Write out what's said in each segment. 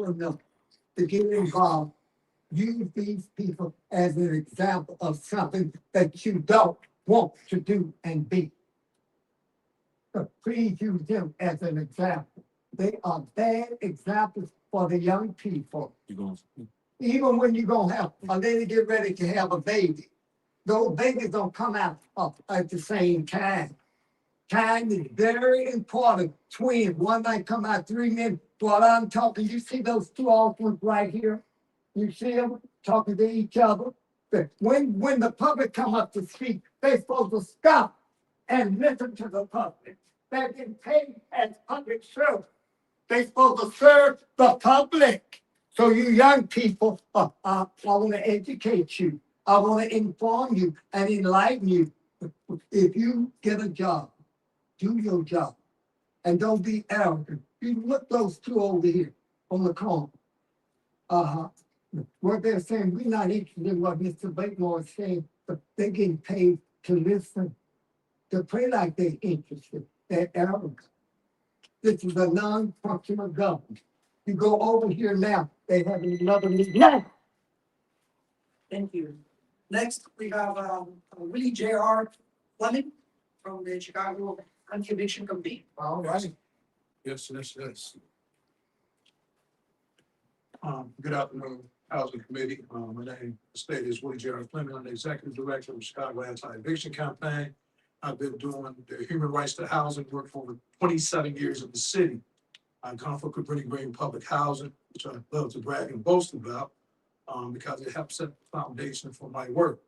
telling them to get involved. Use these people as an example of something that you don't want to do and be. So please use them as an example. They are bad examples for the young people. Even when you're gonna have a lady get ready to have a baby, those babies don't come out at the same time. Time is very important. Twins, one might come out 3 minutes. While I'm talking, you see those two orphans right here? You see them talking to each other? But when the public come up to speak, they're supposed to stop and listen to the public. They're getting paid as public servants. They're supposed to serve the public. So you young people, I want to educate you. I want to inform you and enlighten you. If you get a job, do your job. And don't be arrogant. You look those two over here on the corner. What they're saying, we're not interested in what Mr. Blakemore is saying, but they're getting paid to listen, to pray like they're interested. They're arrogant. This is a non-functional government. You go over here now, they have another meeting. No. Thank you. Next, we have Willie J.R. Fleming from the Chicago Anti-Eviction Committee. All right. Yes. Good afternoon, Housing Committee. My name is Willie J.R. Fleming. I'm the Executive Director of the Chicago Anti-Eviction Campaign. I've been doing the human rights to housing work for over 27 years in the city. I come from Cabrini Green Public Housing, which I love to brag and boast about, because it helps set the foundation for my work.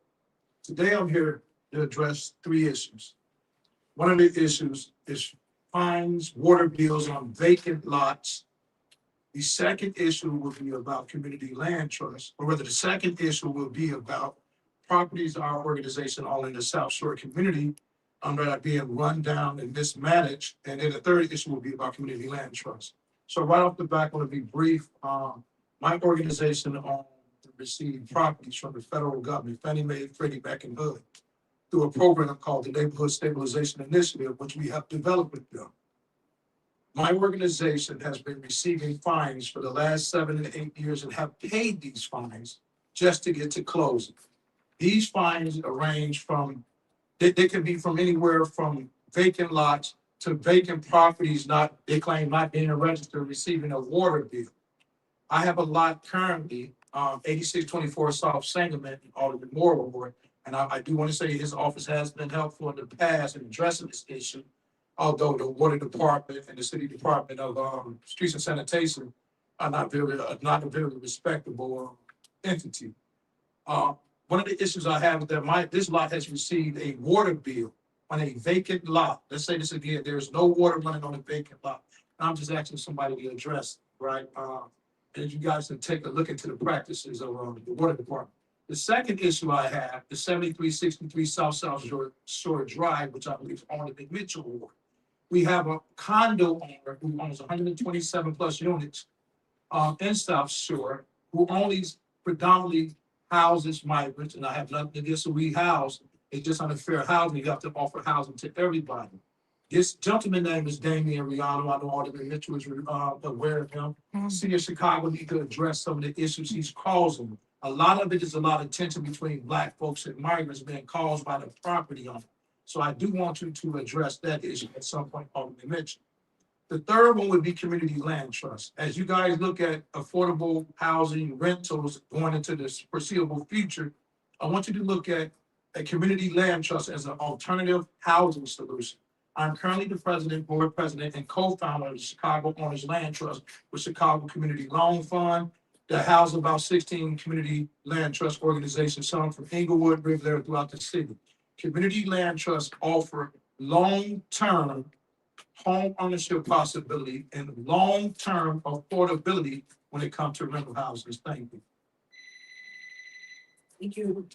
Today, I'm here to address 3 issues. One of the issues is fines, water bills on vacant lots. The second issue will be about community land trust, or rather the second issue will be about properties our organization all in the South Shore community that are being run down and mismanaged. And then the third issue will be about community land trust. So right off the bat, I want to be brief. My organization received properties from the federal government, Fannie Mae, Freddie Mac, and HUD, through a program called the Neighborhood Stabilization Initiative, which we have developed with them. My organization has been receiving fines for the last 7 and 8 years and have paid these fines just to get to closing. These fines range from, they can be from anywhere from vacant lots to vacant properties they claim not being registered, receiving a water bill. I have a lot currently, 8624 South Sangamon, in Alderman Moore Ward, and I do want to say his office has been helpful in the past in addressing this issue. Although the water department and the city department of streets and sanitation are not a very respectable entity. One of the issues I have is that this lot has received a water bill on a vacant lot. Let's say this again: there's no water running on a vacant lot. And I'm just asking somebody to address it, right? And you guys can take a look into the practices of the water department. The second issue I have is 7363 South Shore Drive, which I believe is Alderman Mitchell Ward. We have a condo owner who owns 127 plus units in South Shore, who only predominantly houses migrants, and I have nothing against who we house. It's just unfair housing. You have to offer housing to everybody. This gentleman's name is Damian Riano. I know Alderman Mitchell is aware of him. City of Chicago need to address some of the issues he's causing. A lot of it is a lot of tension between Black folks and migrants being caused by the property owner. So I do want you to address that issue at some point, Alderman Mitchell. The third one would be community land trust. As you guys look at affordable housing rentals going into this foreseeable future, I want you to look at a community land trust as an alternative housing solution. I'm currently the board president, and co-founder of the Chicago Owners Land Trust with Chicago Community Loan Fund that houses about 16 community land trust organizations, some from Inglewood, Riviera, throughout the city. Community land trusts offer long-term home ownership possibility and long-term affordability when it comes to rental houses. Thank you. Thank you,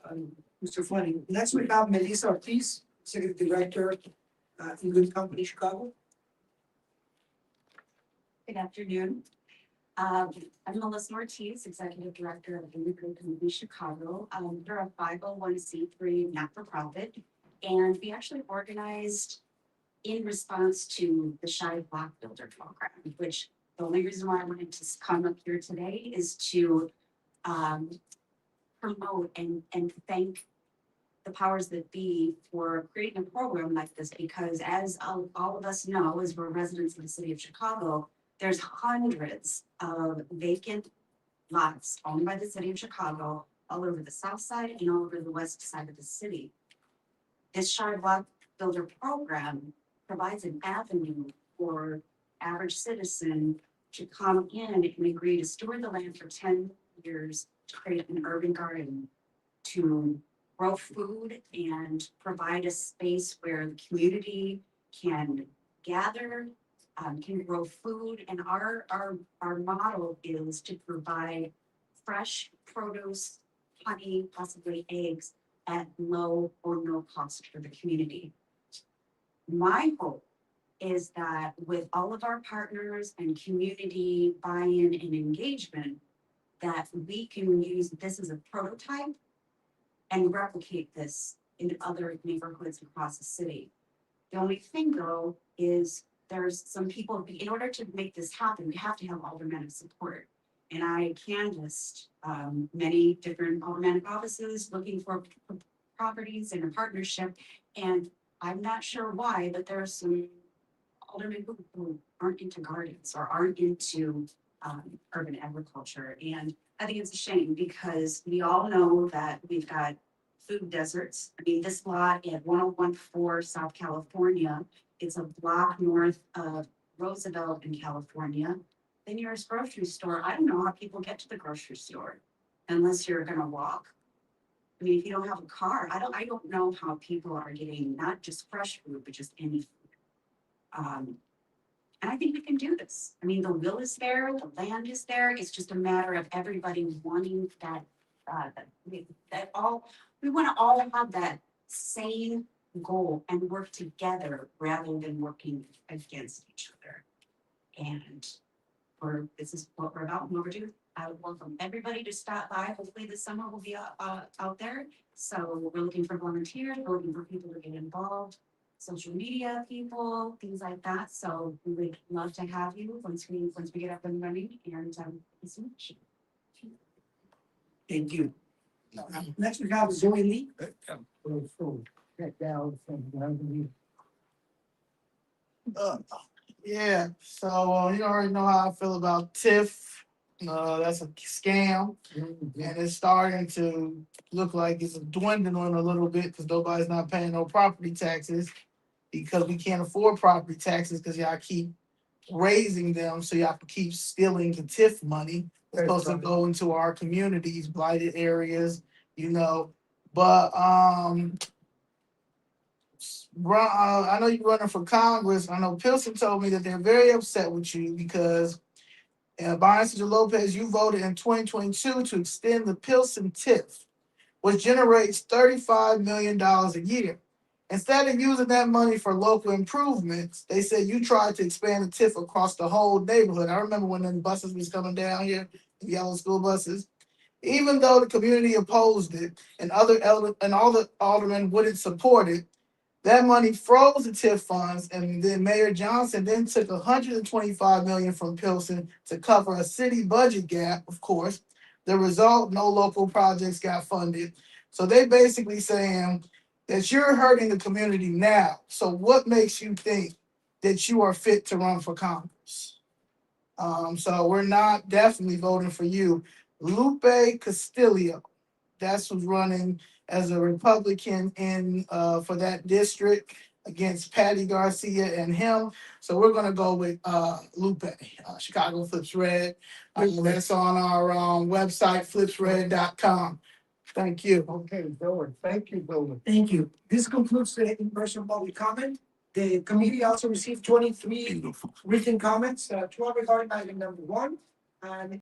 Mr. Fleming. Next, we have Melissa Ortiz, Executive Director, Inland Company, Chicago. Good afternoon. I'm Melissa Ortiz, Executive Director of Inland Company, Chicago. We're a 501c3 not-for-profit, and we actually organized in response to the Shy Block Builder program, which The only reason why I wanted to come up here today is to promote and thank the powers that be for creating a program like this, because as all of us know, as we're residents of the city of Chicago, there's hundreds of vacant lots owned by the city of Chicago all over the south side and all over the west side of the city. This Shard Lot Builder program provides an avenue for average citizen to come in and agree to store the land for 10 years to create an urban garden, to grow food and provide a space where the community can gather, can grow food. And our model is to provide fresh produce, honey, possibly eggs at low or no cost for the community. My hope is that with all of our partners and community buy-in and engagement, that we can use this as a prototype and replicate this in other neighborhoods across the city. The only thing though is there's some people, in order to make this happen, we have to have aldermanic support. And I canvassed many different aldermanic offices looking for properties in a partnership. And I'm not sure why, but there are some aldermen who aren't into gardens or aren't into urban agriculture. And I think it's a shame because we all know that we've got food deserts. I mean, this lot at 1014 South California, it's a block north of Roosevelt in California. The nearest grocery store, I don't know how people get to the grocery store unless you're gonna walk. I mean, if you don't have a car, I don't know how people are getting not just fresh food, but just any food. And I think we can do this. I mean, the will is there, the land is there. It's just a matter of everybody wanting that, we want to all have that same goal and work together rather than working against each other. And this is what we're about and what we're doing. I would welcome everybody to stop by. Hopefully this summer we'll be out there. So we're looking for volunteers, we're looking for people to get involved, social media people, things like that. So we would love to have you once we get up and running. And thank you so much. Thank you. Next we have Zoe Lee. Check down from revenue. Yeah, so you already know how I feel about TIF. That's a scam, and it's starting to look like it's dwindling a little bit because nobody's not paying no property taxes because we can't afford property taxes because y'all keep raising them, so y'all can keep stealing the TIF money. It's supposed to go into our communities, blighted areas, you know. But I know you're running for Congress. I know Pilsen told me that they're very upset with you because Byron and Lopez, you voted in 2022 to extend the Pilsen TIF, which generates $35 million a year. Instead of using that money for local improvements, they said you tried to expand the TIF across the whole neighborhood. I remember when the buses was coming down here, the yellow school buses. Even though the community opposed it and all the aldermen wouldn't support it, that money froze the TIF funds, and then Mayor Johnson then took $125 million from Pilsen to cover a city budget gap, of course. The result, no local projects got funded. So they basically saying that you're hurting the community now. So what makes you think that you are fit to run for Congress? So we're not definitely voting for you. Lupe Castillo, that's who's running as a Republican in for that district against Patty Garcia and him. So we're gonna go with Lupe. Chicago Flips Red. That's on our website, flipsred.com. Thank you. Okay, Bill, thank you, Bill. Thank you. This concludes the in-person public comment. The committee also received 23 written comments, 12 regarding item number 1 and